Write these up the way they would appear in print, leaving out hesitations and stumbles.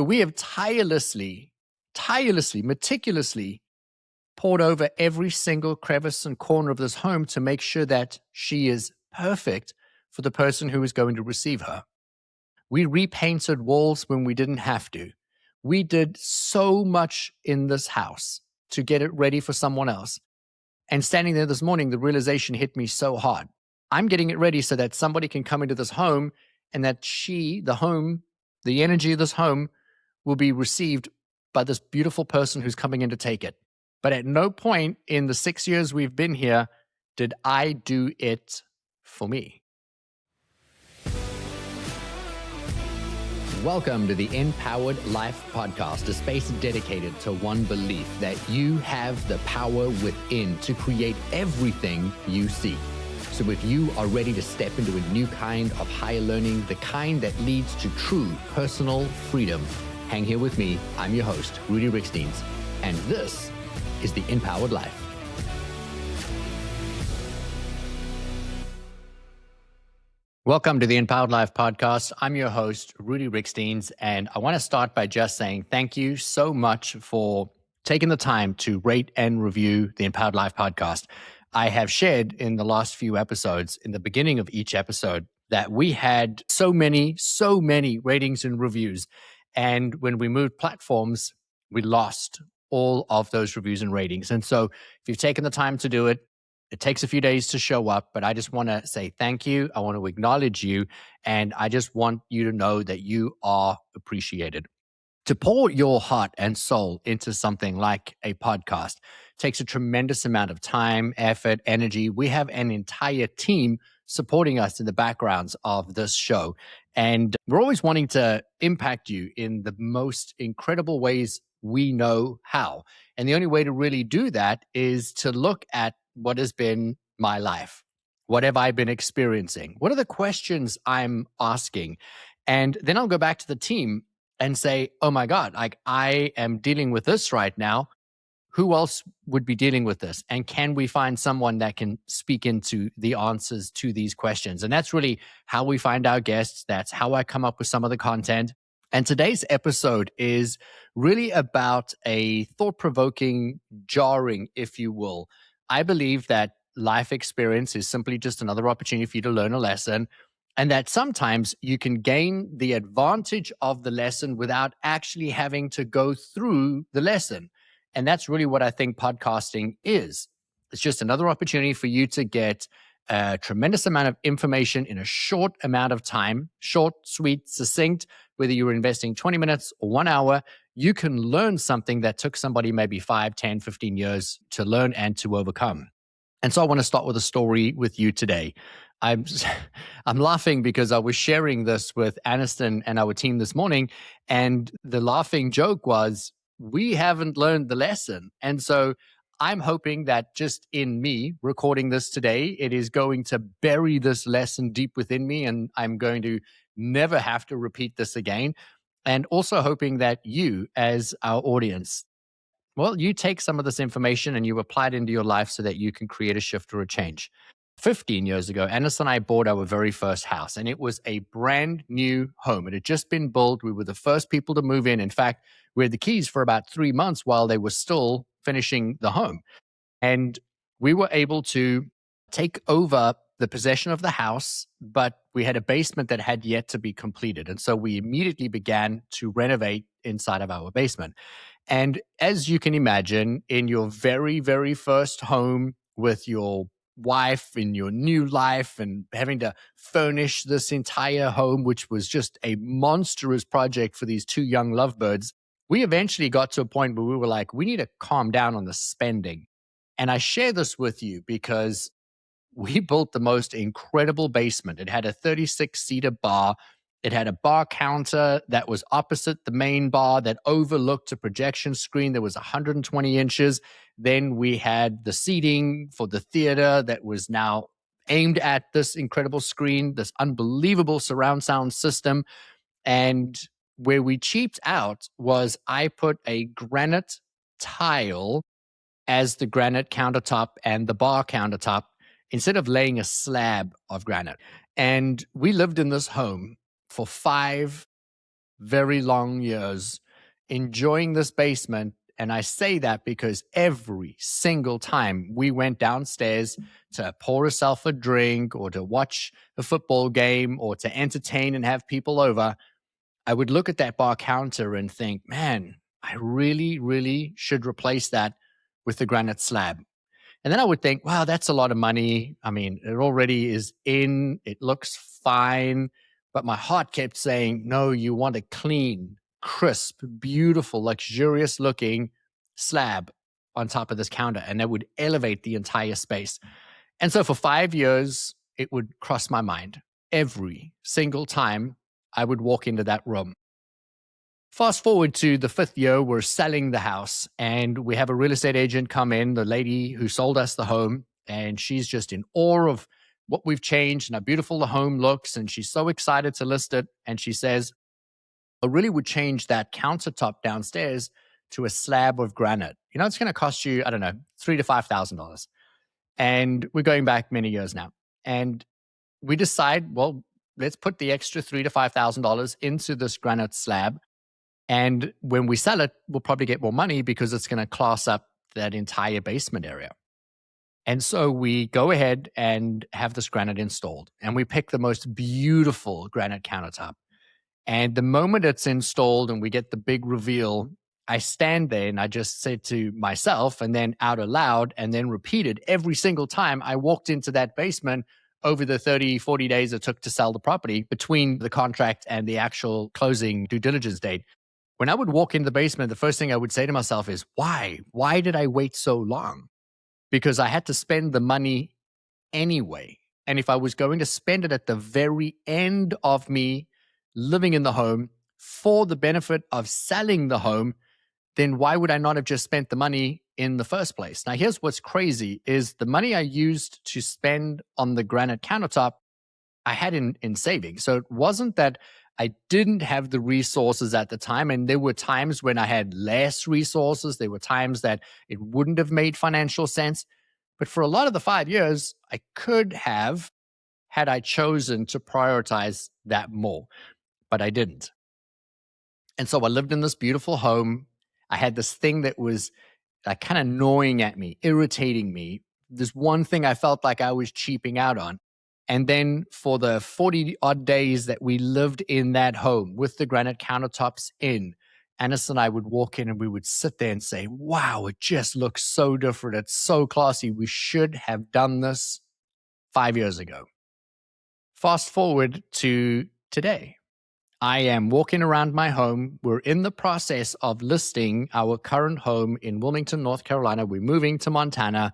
We have tirelessly, meticulously poured over every single crevice and corner of this home to make sure that she is perfect for the person who is going to receive her. We repainted walls when we didn't have to. We did so much in this house to get it ready for someone else. And standing there this morning, the realization hit me so hard. I'm getting it ready so that somebody can come into this home and that the energy of this home will be received by this beautiful person who's coming in to take it. But at no point in the 6 years we've been here did I do it for me. Welcome to the Empowered Life Podcast, a space dedicated to one belief that you have the power within to create everything you seek. So if you are ready to step into a new kind of higher learning, the kind that leads to true personal freedom, hang here with me. I'm your host, Rudi Riekstins, and this is the Empowered Life. Welcome to the Empowered Life Podcast. I'm your host, Rudi Riekstins, and I want to start by just saying thank you so much for taking the time to rate and review the Empowered Life Podcast. I have shared in the last few episodes, in the beginning of each episode, that we had so many ratings and reviews. And when we moved platforms, we lost all of those reviews and ratings. And so if you've taken the time to do it, it takes a few days to show up, but I just want to say thank you. I want to acknowledge you. And I just want you to know that you are appreciated. To pour your heart and soul into something like a podcast takes a tremendous amount of time, effort, energy. We have an entire team supporting us in the backgrounds of this show. And we're always wanting to impact you in the most incredible ways we know how. And the only way to really do that is to look at what has been my life. What have I been experiencing? What are the questions I'm asking? And then I'll go back to the team and say, oh my God, like I am dealing with this right now. Who else would be dealing with this? And can we find someone that can speak into the answers to these questions? And that's really how we find our guests. That's how I come up with some of the content. And today's episode is really about a thought-provoking, jarring, if you will. I believe that life experience is simply just another opportunity for you to learn a lesson, and that sometimes you can gain the advantage of the lesson without actually having to go through the lesson. And that's really what I think podcasting is. It's just another opportunity for you to get a tremendous amount of information in a short amount of time, short, sweet, succinct. Whether you're investing 20 minutes or 1 hour, you can learn something that took somebody maybe 5, 10, 15 years to learn and to overcome. And so I want to start with a story with you today. I'm laughing because I was sharing this with Aniston and our team this morning, and the laughing joke was, we haven't learned the lesson. And so I'm hoping that just in me recording this today, it is going to bury this lesson deep within me, and I'm going to never have to repeat this again. And also hoping that you, as our audience, well, you take some of this information and you apply it into your life so that you can create a shift or a change. 15 years ago, Anis and I bought our very first house, and it was a brand new home. It had just been built. We were the first people to move in. In fact, we had the keys for about 3 months while they were still finishing the home. And we were able to take over the possession of the house, but we had a basement that had yet to be completed. And so we immediately began to renovate inside of our basement. And as you can imagine, in your very, very first home with your wife in your new life and having to furnish this entire home, which was just a monstrous project for these two young lovebirds, we eventually got to a point where we were like, we need to calm down on the spending. And I share this with you because we built the most incredible basement. It had a 36-seater bar. It had a bar counter that was opposite the main bar that overlooked a projection screen that was 120 inches. Then we had the seating for the theater that was now aimed at this incredible screen, this unbelievable surround sound system. And where we cheaped out was I put a granite tile as the granite countertop and the bar countertop instead of laying a slab of granite. And we lived in this home for 5 very long years enjoying this basement. And I say that because every single time we went downstairs to pour herself a drink or to watch a football game or to entertain and have people over, I would look at that bar counter and think, man, I really, really should replace that with the granite slab. And then I would think, wow, that's a lot of money. I mean, it already is in, it looks fine. But my heart kept saying, no, you want a clean, crisp, beautiful, luxurious looking slab on top of this counter. And that would elevate the entire space. And so for 5 years, it would cross my mind every single time I would walk into that room. Fast forward to the fifth year, we're selling the house and we have a real estate agent come in, the lady who sold us the home, and she's just in awe of what we've changed and how beautiful the home looks. And she's so excited to list it. And she says, I really would change that countertop downstairs to a slab of granite. You know, it's going to cost you, I don't know, $3,000 to $5,000. And we're going back many years now. And we decide, well, let's put the extra $3,000 to $5,000 into this granite slab. And when we sell it, we'll probably get more money because it's going to class up that entire basement area. And so we go ahead and have this granite installed. And we pick the most beautiful granite countertop. And the moment it's installed and we get the big reveal, I stand there and I just said to myself and then out aloud and then repeated every single time I walked into that basement over the 30, 40 days it took to sell the property between the contract and the actual closing due diligence date. When I would walk into the basement, the first thing I would say to myself is, why? Why did I wait so long? Because I had to spend the money anyway. And if I was going to spend it at the very end of me living in the home for the benefit of selling the home, then why would I not have just spent the money in the first place? Now, here's what's crazy is the money I used to spend on the granite countertop, I had in savings. So it wasn't that I didn't have the resources at the time. And there were times when I had less resources. There were times that it wouldn't have made financial sense. But for a lot of the 5 years, I could have had I chosen to prioritize that more, but I didn't. And so I lived in this beautiful home. I had this thing that was kind of gnawing at me, irritating me. This one thing I felt like I was cheaping out on. And then for the 40 odd days that we lived in that home with the granite countertops in, Anis and I would walk in and we would sit there and say, wow, it just looks so different. It's so classy. We should have done this 5 years ago. Fast forward to today. I am walking around my home. We're in the process of listing our current home in Wilmington, North Carolina. We're moving to Montana.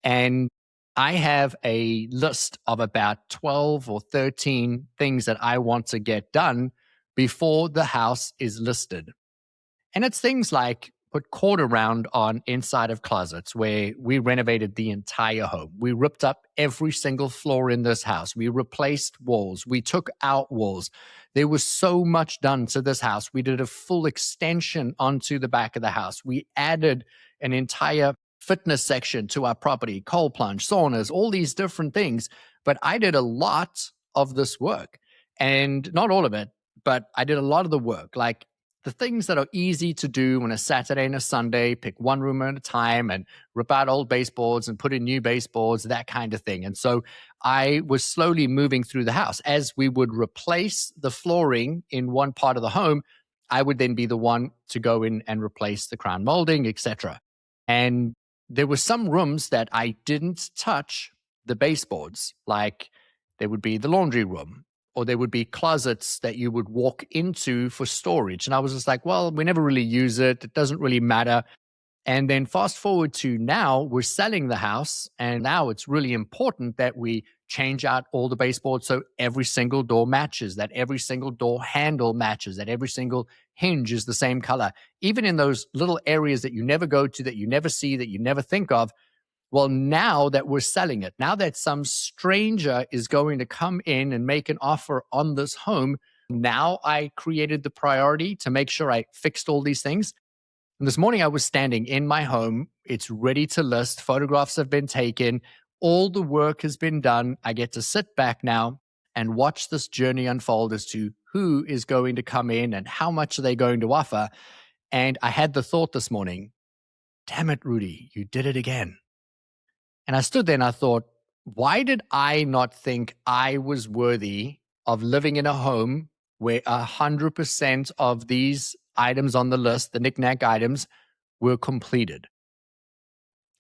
And I have a list of about 12 or 13 things that I want to get done before the house is listed. And it's things like put quarter round on inside of closets where we renovated the entire home. We ripped up every single floor in this house. We replaced walls. We took out walls. There was so much done to this house. We did a full extension onto the back of the house. We added an entire fitness section to our property, cold plunge, saunas, all these different things. But I did a lot of this work, and not all of it, but I did a lot of the work. Like the things that are easy to do on a Saturday and a Sunday, pick one room at a time and rip out old baseboards and put in new baseboards, that kind of thing. And so I was slowly moving through the house. As we would replace the flooring in one part of the home, I would then be the one to go in and replace the crown molding, etc. And there were some rooms that I didn't touch the baseboards, like there would be the laundry room, or there would be closets that you would walk into for storage. And I was just like, well, we never really use it. It doesn't really matter. And then fast forward to now, we're selling the house. And now it's really important that we change out all the baseboards so every single door matches, that every single door handle matches, that every single hinge is the same color. Even in those little areas that you never go to, that you never see, that you never think of. Well, now that we're selling it, now that some stranger is going to come in and make an offer on this home, now I created the priority to make sure I fixed all these things. And this morning I was standing in my home. It's ready to list. Photographs have been taken. All the work has been done. I get to sit back now and watch this journey unfold as to who is going to come in and how much are they going to offer. And I had the thought this morning, damn it, Rudi, you did it again. And I stood there and I thought, why did I not think I was worthy of living in a home where 100% of these items on the list, the knick-knack items, were completed?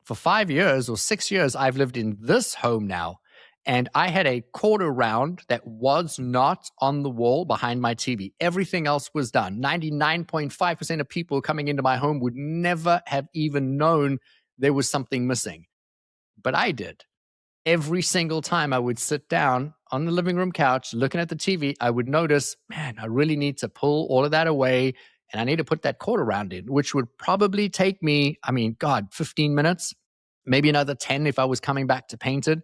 For 5 years or 6 years, I've lived in this home now. And I had a quarter round that was not on the wall behind my TV. Everything else was done. 99.5% of people coming into my home would never have even known there was something missing. But I did. Every single time I would sit down on the living room couch looking at the TV, I would notice, man, I really need to pull all of that away and I need to put that quarter round in, which would probably take me, 15 minutes, maybe another 10 if I was coming back to paint it.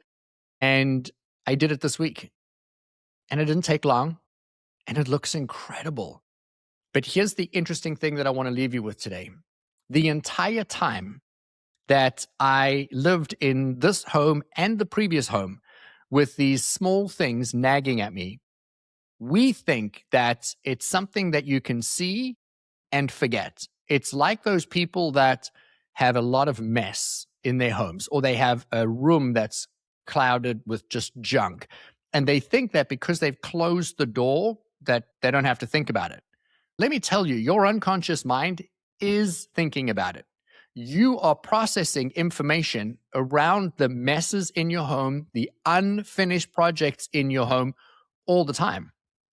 And I did it this week and it didn't take long and it looks incredible. But here's the interesting thing that I want to leave you with today. The entire time that I lived in this home and the previous home with these small things nagging at me, we think that it's something that you can see and forget. It's like those people that have a lot of mess in their homes, or they have a room that's clouded with just junk. And they think that because they've closed the door, that they don't have to think about it. Let me tell you, your unconscious mind is thinking about it. You are processing information around the messes in your home, the unfinished projects in your home all the time.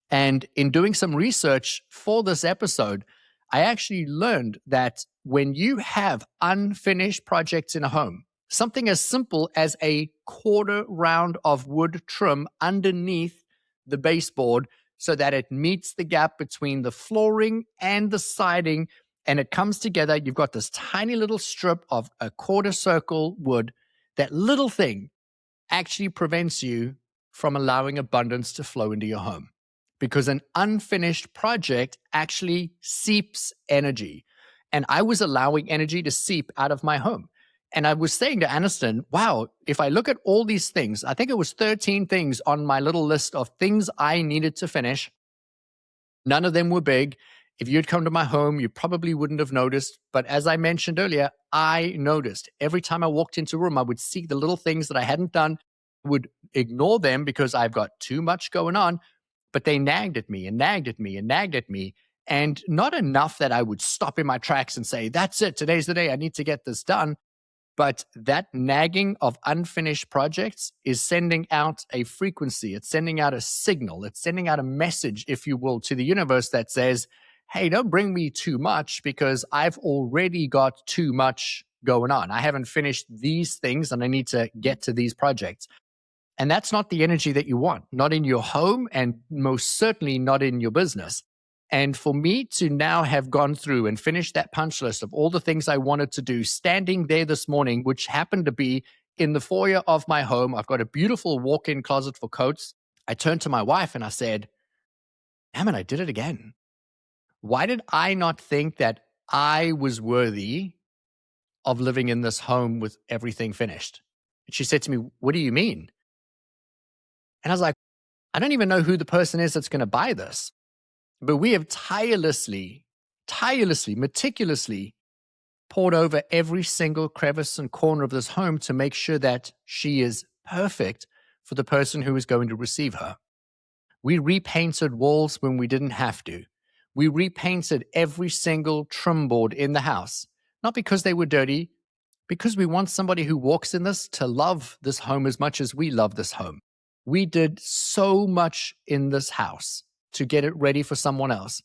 And in doing some research for this episode, I actually learned that when you have unfinished projects in a home, something as simple as a quarter round of wood trim underneath the baseboard so that it meets the gap between the flooring and the siding and it comes together, you've got this tiny little strip of a quarter circle wood. That little thing actually prevents you from allowing abundance to flow into your home, because an unfinished project actually seeps energy. And I was allowing energy to seep out of my home. And I was saying to Aniston, wow, if I look at all these things, I think it was 13 things on my little list of things I needed to finish. None of them were big. If you'd come to my home, you probably wouldn't have noticed. But as I mentioned earlier, I noticed. Every time I walked into a room, I would see the little things that I hadn't done, would ignore them because I've got too much going on. But they nagged at me and nagged at me and nagged at me. And not enough that I would stop in my tracks and say, that's it, today's the day, I need to get this done. But that nagging of unfinished projects is sending out a frequency. It's sending out a signal. It's sending out a message, if you will, to the universe that says, hey, don't bring me too much because I've already got too much going on. I haven't finished these things and I need to get to these projects. And that's not the energy that you want, not in your home and most certainly not in your business. And for me to now have gone through and finished that punch list of all the things I wanted to do, standing there this morning, which happened to be in the foyer of my home, I've got a beautiful walk-in closet for coats. I turned to my wife and I said, damn it, I did it again. Why did I not think that I was worthy of living in this home with everything finished? And she said to me, what do you mean? And I was like, I don't even know who the person is that's going to buy this. But we have tirelessly, meticulously poured over every single crevice and corner of this home to make sure that she is perfect for the person who is going to receive her. We repainted walls when we didn't have to. We repainted every single trim board in the house, not because they were dirty, because we want somebody who walks in this to love this home as much as we love this home. We did so much in this house to get it ready for someone else.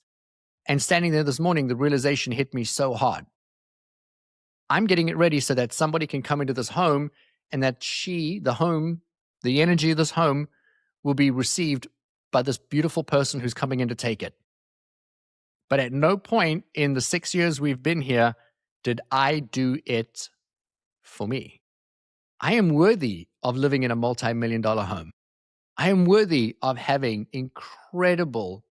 And standing there this morning, the realization hit me so hard. I'm getting it ready so that somebody can come into this home and that the energy of this home will be received by this beautiful person who's coming in to take it. But at no point in the 6 years we've been here did I do it for me. I am worthy of living in a multi-million-dollar home. I am worthy of having incredible,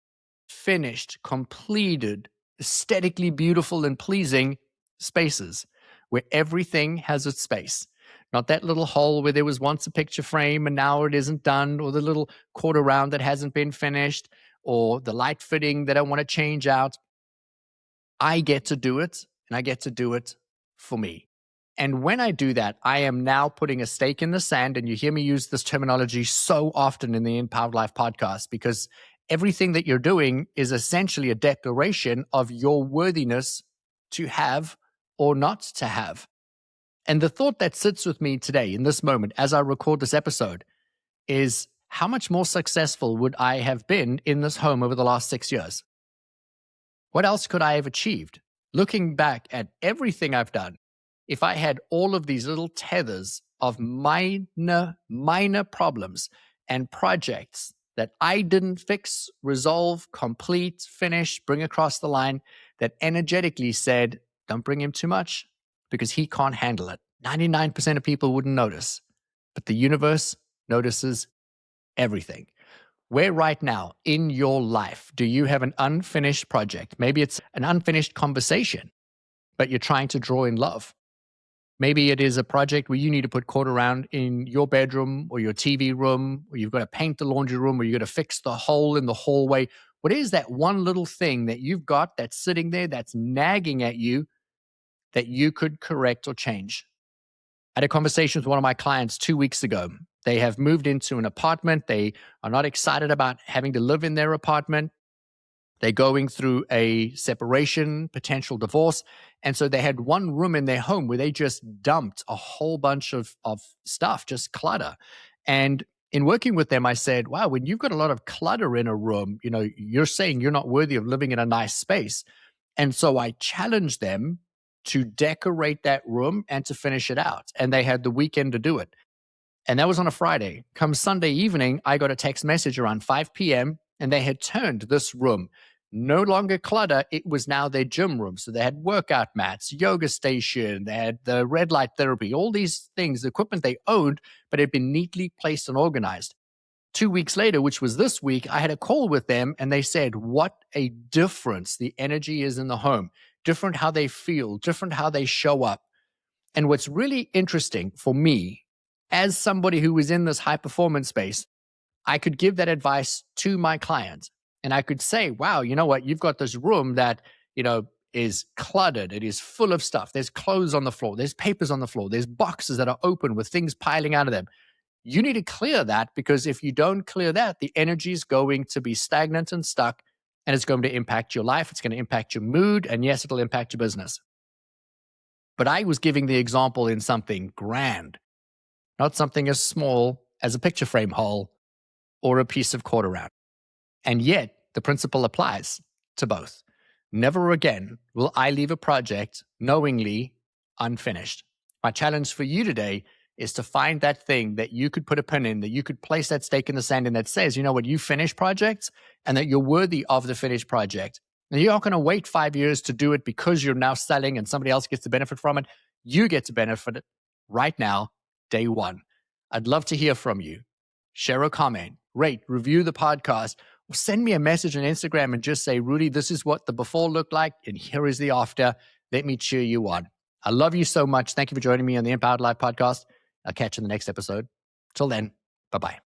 finished, completed, aesthetically beautiful and pleasing spaces where everything has its space. Not that little hole where there was once a picture frame and now it isn't done, or the little quarter round that hasn't been finished, or the light fitting that I want to change out. I get to do it, and I get to do it for me. And when I do that, I am now putting a stake in the sand. And you hear me use this terminology so often in the Empowered Life podcast, because everything that you're doing is essentially a declaration of your worthiness to have or not to have. And the thought that sits with me today in this moment as I record this episode is, how much more successful would I have been in this home over the last 6 years? What else could I have achieved? Looking back at everything I've done, if I had all of these little tethers of minor problems and projects that I didn't fix, resolve, complete, finish, bring across the line, that energetically said, don't bring him too much because he can't handle it. 99% of people wouldn't notice, but the universe notices everything. Where right now in your life do you have an unfinished project? Maybe it's an unfinished conversation, but you're trying to draw in love. Maybe it is a project where you need to put cord around in your bedroom or your TV room, or you've got to paint the laundry room, or you've got to fix the hole in the hallway. What is that one little thing that you've got that's sitting there that's nagging at you that you could correct or change? I had a conversation with one of my clients 2 weeks ago. They have moved into an apartment. They are not excited about having to live in their apartment. They're going through a separation, potential divorce. And so they had one room in their home where they just dumped a whole bunch of stuff, just clutter. And in working with them, I said, wow, when you've got a lot of clutter in a room, you're saying you're not worthy of living in a nice space. And so I challenged them to decorate that room and to finish it out. And they had the weekend to do it. And that was on a Friday. Come Sunday evening, I got a text message around 5 p.m. and they had turned this room no longer clutter. It was now their gym room. So they had workout mats, yoga station, they had the red light therapy, all these things, the equipment they owned, but had been neatly placed and organized. 2 weeks later, which was this week, I had a call with them and they said, what a difference the energy is in the home, different how they feel, different how they show up. And what's really interesting for me, as somebody who was in this high performance space, I could give that advice to my clients. And I could say, wow, you know what? You've got this room that, is cluttered. It is full of stuff. There's clothes on the floor. There's papers on the floor. There's boxes that are open with things piling out of them. You need to clear that, because if you don't clear that, the energy is going to be stagnant and stuck, and it's going to impact your life. It's going to impact your mood. And yes, it'll impact your business. But I was giving the example in something grand, not something as small as a picture frame hole or a piece of cord around. And yet, the principle applies to both. Never again will I leave a project knowingly unfinished. My challenge for you today is to find that thing that you could put a pin in, that you could place that stake in the sand, and that says, you know what, you finish projects and that you're worthy of the finished project. And you're not going to wait 5 years to do it because you're now selling and somebody else gets to benefit from it. You get to benefit it right now, day one. I'd love to hear from you. Share a comment, rate, review the podcast, or send me a message on Instagram and just say, Rudi, this is what the before looked like, and here is the after. Let me cheer you on. I love you so much. Thank you for joining me on the Empowered Life podcast. I'll catch you in the next episode. Till then, bye-bye.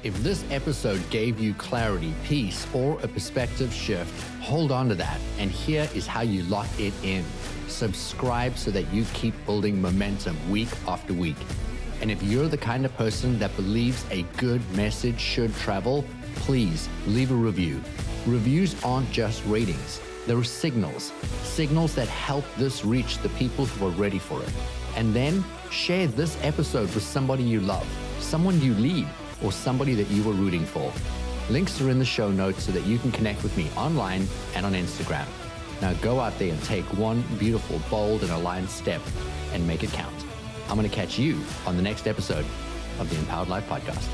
If this episode gave you clarity, peace, or a perspective shift, hold on to that. And here is how you lock it in. Subscribe so that you keep building momentum week after week. And if you're the kind of person that believes a good message should travel, please leave a review. Reviews aren't just ratings. They're signals that help this reach the people who are ready for it. And then share this episode with somebody you love, someone you lead, or somebody that you were rooting for. Links are in the show notes so that you can connect with me online and on Instagram. Now go out there and take one beautiful, bold, and aligned step and make it count. I'm going to catch you on the next episode of the Empowered Life Podcast.